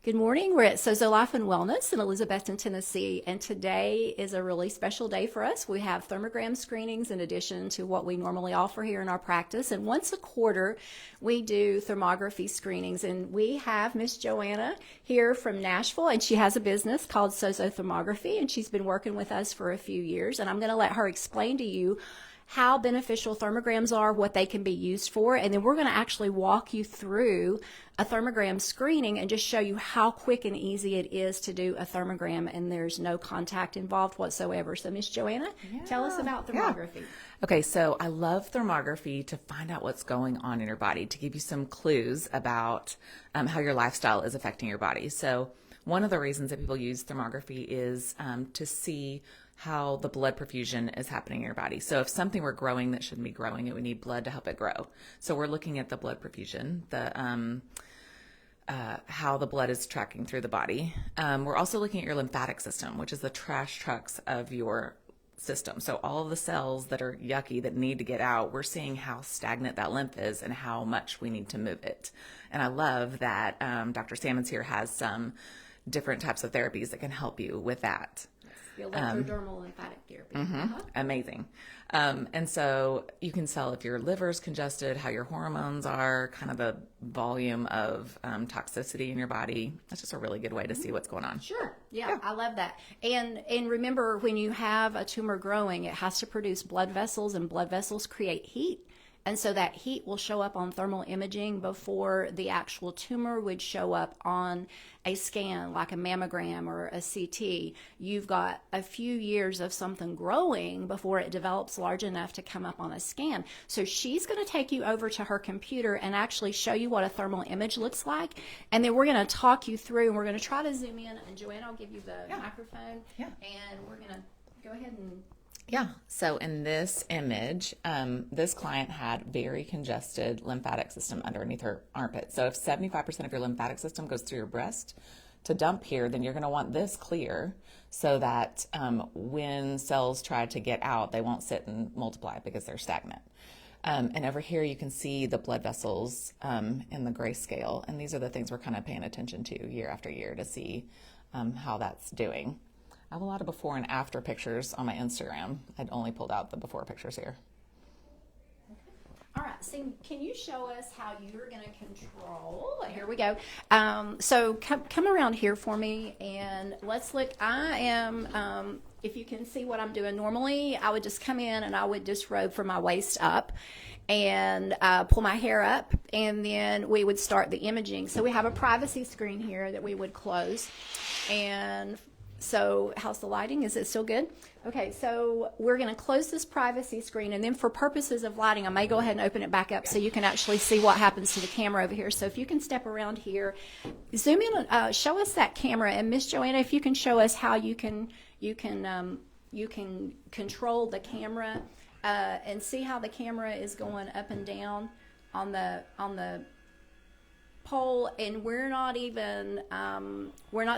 Good morning. We're at Sozo Life and Wellness in Elizabethton, Tennessee, and today is a really special day for us. We have thermogram screenings in addition to what we normally offer here in our practice, and once a quarter we do thermography screenings, and we have Miss Joanna here from Nashville, and she has a business called Sozo Thermography, and she's been working with us for a few years, and I'm going to let her explain to you how beneficial thermograms are, what they can be used for, and then we're going to actually walk you through a thermogram screening and just show you how quick and easy it is to do a thermogram, and there's no contact involved whatsoever. So Miss Joanna, tell us about thermography. Okay, so I love thermography to find out what's going on in your body, to give you some clues about how your lifestyle is affecting your body. So one of the reasons that people use thermography is to see how the blood perfusion is happening in your body. So if something were growing that shouldn't be growing, it would need blood to help it grow. So we're looking at the blood perfusion, how the blood is tracking through the body. We're also looking at your lymphatic system, which is the trash trucks of your system. So all of the cells that are yucky that need to get out, we're seeing how stagnant that lymph is and how much we need to move it. And I love that Dr. Sammons here has some different types of therapies that can help you with that. The Electrodermal Lymphatic Therapy. Amazing. And so you can tell if your liver's congested, how your hormones are, kind of the volume of toxicity in your body. That's just a really good way to see what's going on. Sure. Yeah, I love that. And remember, when you have a tumor growing, it has to produce blood vessels, and blood vessels create heat. And so that heat will show up on thermal imaging before the actual tumor would show up on a scan, like a mammogram or a CT. You've got a few years of something growing before it develops large enough to come up on a scan. So she's going to take you over to her computer and actually show you what a thermal image looks like. And then we're going to talk you through, and we're going to try to zoom in. And Joanna, I'll give you the microphone. Yeah. And we're going to go ahead and... Yeah, so in this image, this client had very congested lymphatic system underneath her armpit. So if 75% of your lymphatic system goes through your breast to dump here, then you're going to want this clear so that when cells try to get out, they won't sit and multiply because they're stagnant. And over here you can see the blood vessels in the grayscale, and these are the things we're kind of paying attention to year after year to see how that's doing. I have a lot of before and after pictures on my Instagram. I'd only pulled out the before pictures here. All right, so can you show us how you're going to control? Here we go. So come around here for me, and let's look. I am, if you can see what I'm doing, normally I would just come in and I would disrobe from my waist up and pull my hair up, and then we would start the imaging. So we have a privacy screen here that we would close, and so how's the lighting? Is it still good? Okay, so we're going to close this privacy screen, and then for purposes of lighting, I may go ahead and open it back up so you can actually see what happens to the camera over here. So if you can step around here, zoom in, show us that camera, and Miss Joanna, if you can show us how you can control the camera and see how the camera is going up and down on the pole, and we're not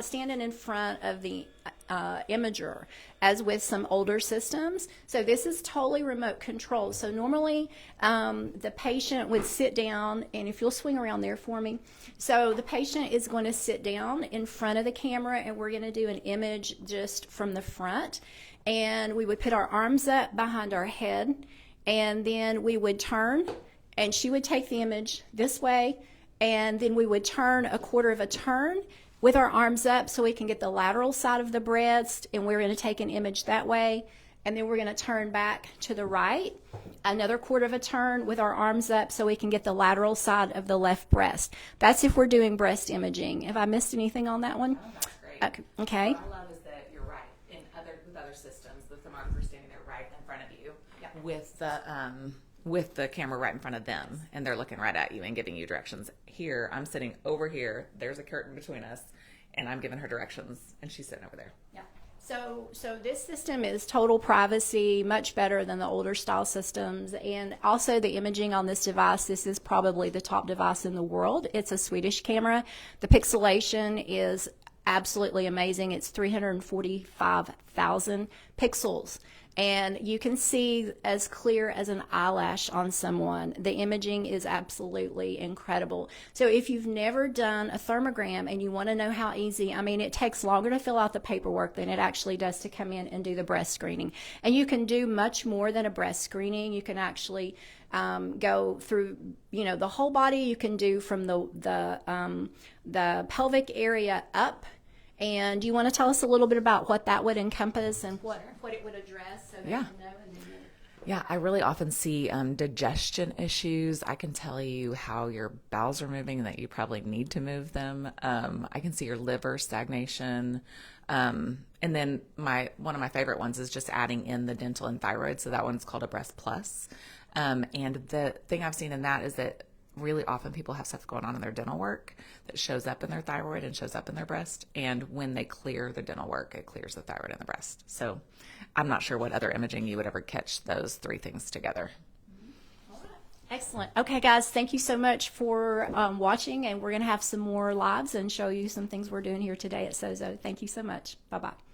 standing in front of the imager as with some older systems. So this is totally remote control. So normally the patient would sit down, and if you'll swing around there for me. So the patient is going to sit down in front of the camera, and we're going to do an image just from the front, and we would put our arms up behind our head, and then we would turn, and she would take the image this way, and then we would turn a quarter of a turn with our arms up so we can get the lateral side of the breast, and we're going to take an image that way, and then we're going to turn back to the right, another quarter of a turn with our arms up so we can get the lateral side of the left breast. That's if we're doing breast imaging. Have I missed anything on that one? Oh, that's great. Okay. What I love is that you're right. With other systems, the thermographer's standing there right in front of you with the camera right in front of them, and they're looking right at you and giving you directions. Here, I'm sitting over here. There's a curtain between us, and I'm giving her directions, and she's sitting over there. Yeah. So this system is total privacy, much better than the older style systems, and also the imaging on this device. This is probably the top device in the world. It's a Swedish camera. The pixelation is absolutely amazing. It's 345,000 pixels. and you can see as clear as an eyelash on someone. The imaging is absolutely incredible. So if you've never done a thermogram and you want to know how easy, I mean, it takes longer to fill out the paperwork than it actually does to come in and do the breast screening. And you can do much more than a breast screening. You can actually go through, the whole body. You can do from the pelvic area up. And do you want to tell us a little bit about what that would encompass and what it would address? So Yeah. Yeah, I really often see digestion issues. I can tell you how your bowels are moving and that you probably need to move them. I can see your liver stagnation. And then one of my favorite ones is just adding in the dental and thyroid. So that one's called a breast plus. And the thing I've seen in that is that really often people have stuff going on in their dental work that shows up in their thyroid and shows up in their breast. And when they clear the dental work, it clears the thyroid and the breast. So I'm not sure what other imaging you would ever catch those three things together. Excellent. Okay, guys, thank you so much for watching, and we're going to have some more lives and show you some things we're doing here today at Sozo. Thank you so much. Bye-bye.